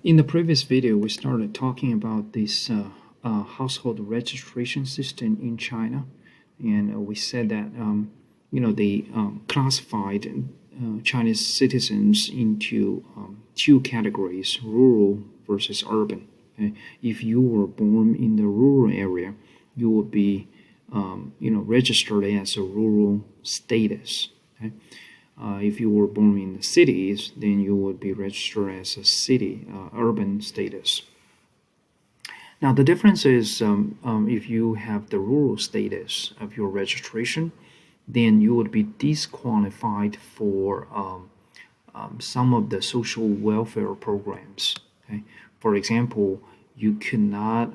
In the previous video, we started talking about this household registration system in China, and we said that they classified Chinese citizens into two categories: rural versus urban. Okay? If you were born in the rural area, you would be registered as a rural status. Okay? If you were born in the cities, then you would be registered as a city, urban status. Now, the difference is if you have the rural status of your registration, then you would be disqualified for some of the social welfare programs. Okay? For example, you cannot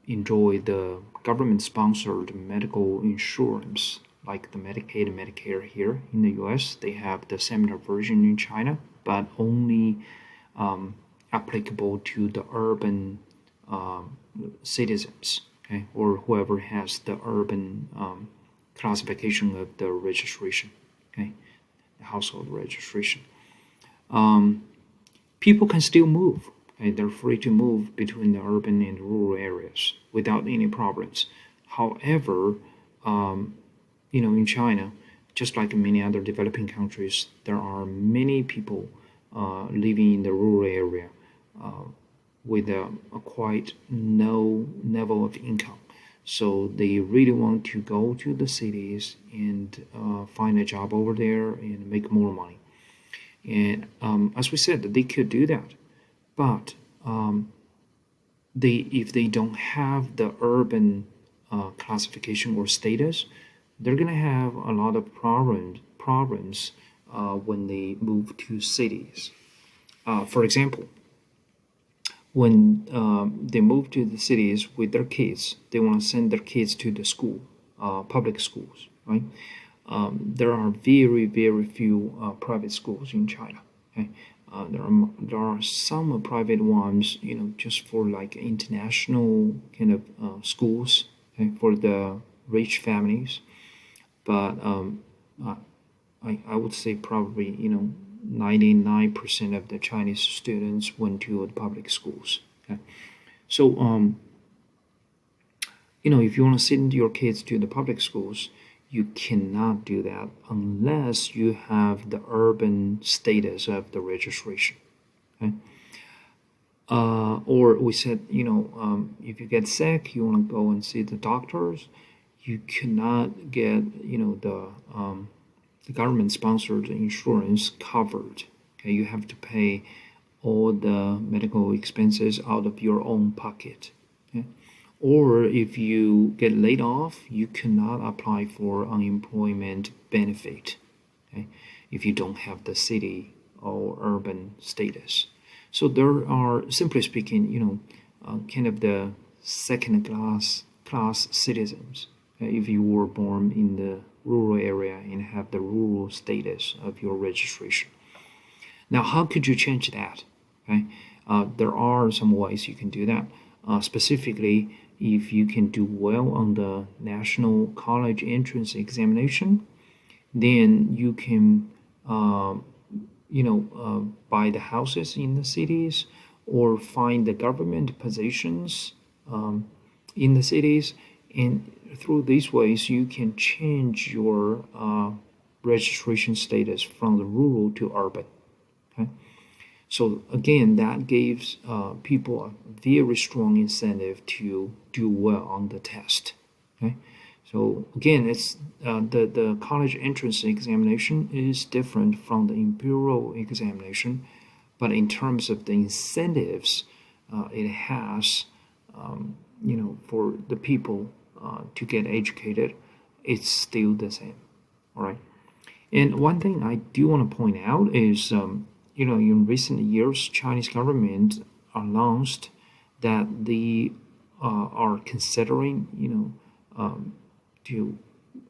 enjoy the government-sponsored medical insurance like the Medicaid and Medicare here in the US. They have the similar version in China, but only applicable to the urban citizens, okay, or whoever has the urban classification of the registration, okay, the household registration. People can still move. Okay? They're free to move between the urban and rural areas without any problems. However, in China, just like in many other developing countries, there are many people living in the rural area with a quite low level of income. So they really want to go to the cities and find a job over there and make more money. And as we said, they could do that, but if they don't have the urban classification or status, they're gonna have a lot of problems when they move to cities. For example, when they move to the cities with their kids, they want to send their kids to the school, public schools, right? There are very, very few private schools in China. Okay? There are some private ones, just for like international kind of schools, okay, for the rich families. But I would say probably 99% of the Chinese students went to the public schools. Okay? So if you want to send your kids to the public schools, you cannot do that unless you have the urban status of the registration. Okay? Or we said, if you get sick, you want to go and see the doctors, you cannot get, the government-sponsored insurance covered. Okay, you have to pay all the medical expenses out of your own pocket. Okay? Or if you get laid off, you cannot apply for unemployment benefit. Okay? If you don't have the city or urban status. So there are, simply speaking, kind of the second class citizens. If you were born in the rural area and have the rural status of your registration. Now, how could you change that? Okay, there are some ways you can do that. Specifically, if you can do well on the national college entrance examination, then you can, buy the houses in the cities or find the government positions in the cities, and through these ways you can change your registration status from the rural to urban. Okay? So again, that gives people a very strong incentive to do well on the test. Okay? So again, it's the college entrance examination is different from the Imperial examination, but in terms of the incentives it has, for the people to get educated, it's still the same. All right. And one thing I do want to point out is, in recent years, Chinese government announced that they are considering, to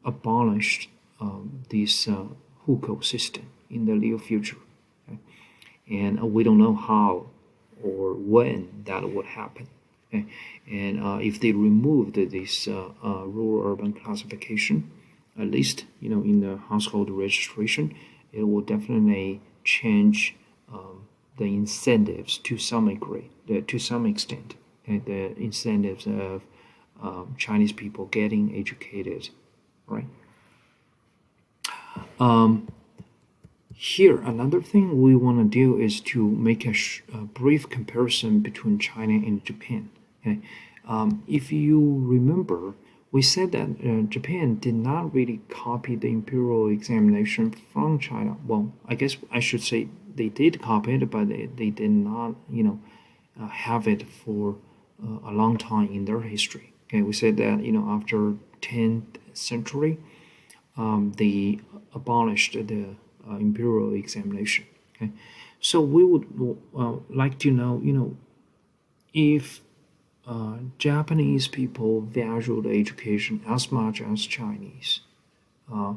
abolish this hukou system in the near future. Okay? And we don't know how or when that would happen. Okay? And if they removed this rural-urban classification, at least in the household registration, it will definitely change the incentives to some degree, to some extent, okay, the incentives of Chinese people getting educated, right? Um, Here, another thing we want to do is to make a brief comparison between China and Japan. Okay? If you remember, we said that Japan did not really copy the imperial examination from China. Well, I guess I should say they did copy it, but they did not, have it for a long time in their history. Okay, we said that after 10th century, they abolished the imperial examination. Okay, so we would like to know, if Japanese people valued education as much as Chinese, uh,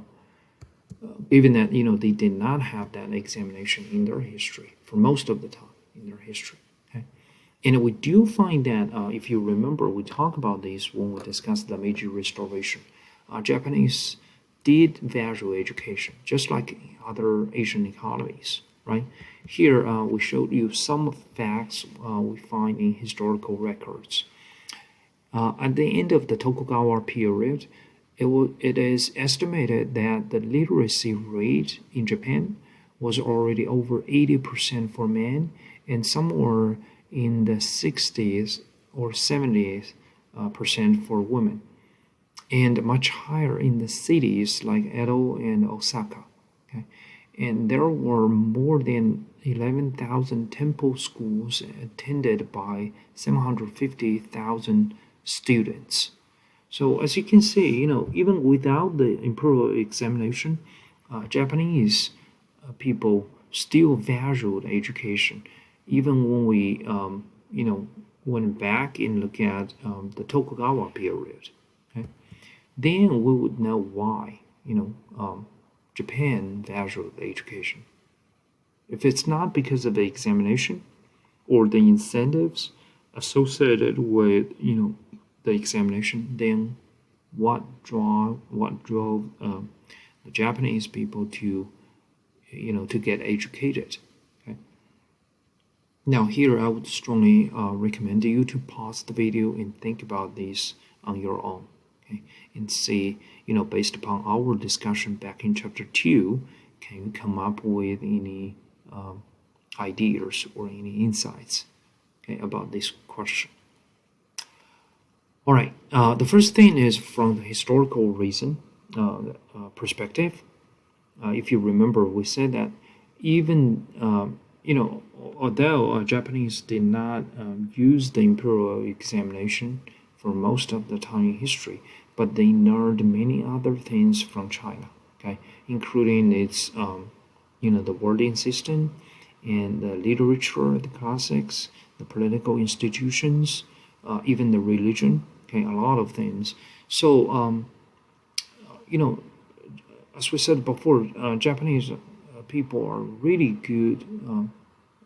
even that they did not have that examination in their history for most of the time in their history. Okay, and we do find that if you remember, we talked about this when we discussed the Meiji Restoration. Japanese did value education, just like other Asian economies, right? Here, we showed you some facts we find in historical records. At the end of the Tokugawa period, it is estimated that the literacy rate in Japan was already over 80% for men and somewhere in the 60s or 70s percent for women, and much higher in the cities like Edo and Osaka. Okay? And there were more than 11,000 temple schools attended by 750,000 students. So as you can see, even without the imperial examination, Japanese people still valued education, even when we, went back and look at the Tokugawa period. Okay? Then we would know why, Japan valued education. If it's not because of the examination or the incentives associated with, the examination, then what drove the Japanese people to, to get educated? Okay. Now here, I would strongly recommend you to pause the video and think about this on your own. Okay, and see, based upon our discussion back in chapter 2, can you come up with any ideas or any insights, okay, about this question? All right, the first thing is from the historical reason perspective. If you remember, we said that even, although Japanese did not use the imperial examination for most of the time in history, but they learned many other things from China, okay, including its, the wording system and the literature, the classics, the political institutions, even the religion, okay, a lot of things. So, as we said before, Japanese people are really good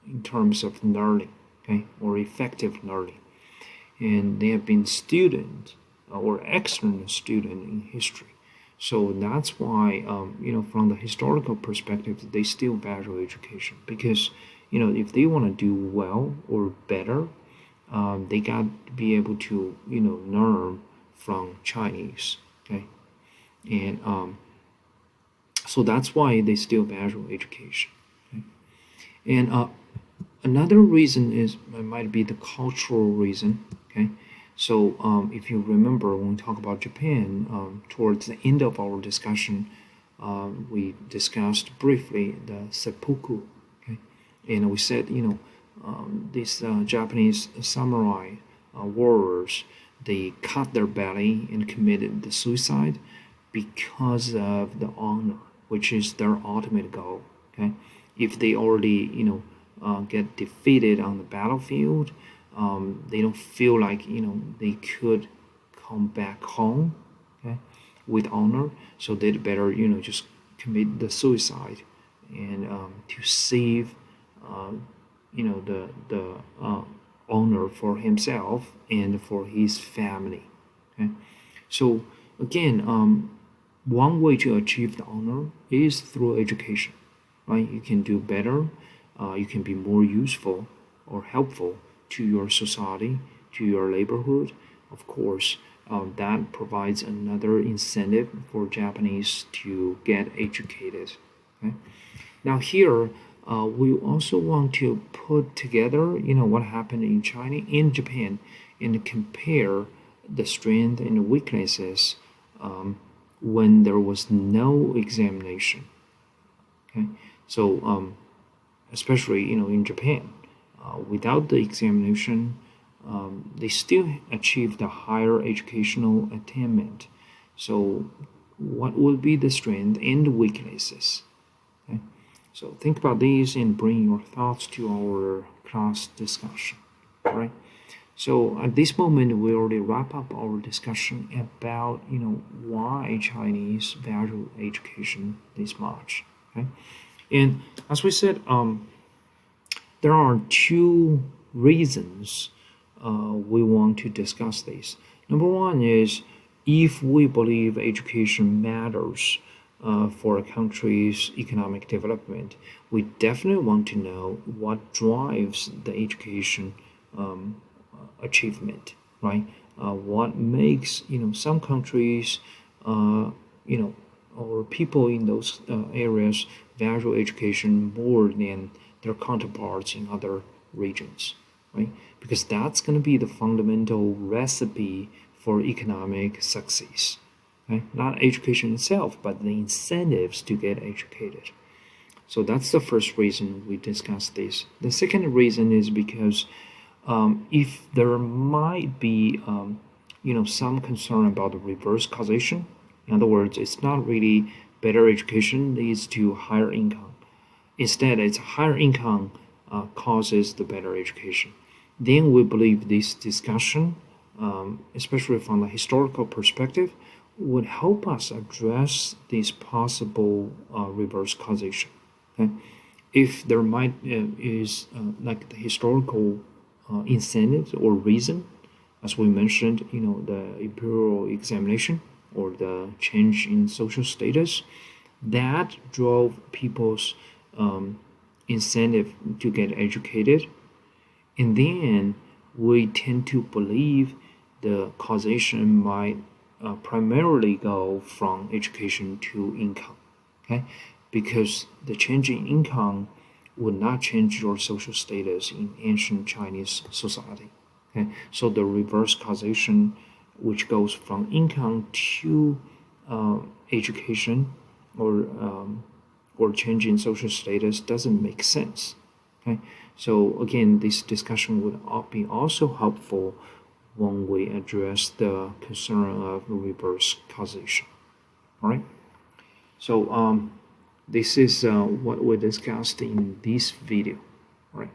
in terms of learning, okay, or effective learning, and they have been student or excellent student in history. So that's why, from the historical perspective, they still value education because, if they want to do well or better, they got to be able to, learn from Chinese, okay, and so that's why they still value education. Okay? And another reason is might be the cultural reason. Okay, so if you remember when we talk about Japan, towards the end of our discussion, we discussed briefly the seppuku. Okay, and we said these Japanese samurai warriors, they cut their belly and committed the suicide because of the honor, which is their ultimate goal. Okay, if they already get defeated on the battlefield, they don't feel like they could come back home, okay, with honor, so they'd better just commit the suicide and to save the honor for himself and for his family. Okay, so again, one way to achieve the honor is through education, right? You can do better you can be more useful or helpful to your society, to your neighborhood. Of course, that provides another incentive for Japanese to get educated. Okay? Now here, we also want to put together, what happened in China, in Japan, and compare the strength and weaknesses when there was no examination. Okay, so especially in Japan, without the examination, they still achieved a higher educational attainment. So, what would be the strength and the weaknesses? Okay? So think about these and bring your thoughts to our class discussion. All right. So at this moment, we already wrap up our discussion about why Chinese value education this much. Okay, and as we said, there are two reasons we want to discuss this. Number one is if we believe education matters for a country's economic development, we definitely want to know what drives the education achievement, right? What makes some countries, or people in those areas value education more than their counterparts in other regions, right? Because that's going to be the fundamental recipe for economic success. Okay? Not education itself, but the incentives to get educated. So that's the first reason we discussed this. The second reason is because if there might be, some concern about the reverse causation. In other words, it's not really better education leads to higher income. Instead, it's higher income causes the better education. Then we believe this discussion, especially from the historical perspective, would help us address this possible reverse causation. Okay? If there might is like the historical incentives or reason, as we mentioned, the imperial examination or the change in social status, that drove people's incentive to get educated. And then we tend to believe the causation might primarily go from education to income, okay? Because the change in income would not change your social status in ancient Chinese society. Okay, so the reverse causation, which goes from income to education or change in social status, doesn't make sense. Okay, so again, this discussion would be also helpful when we address the concern of reverse causation. All right, so this is what we discussed in this video. All right.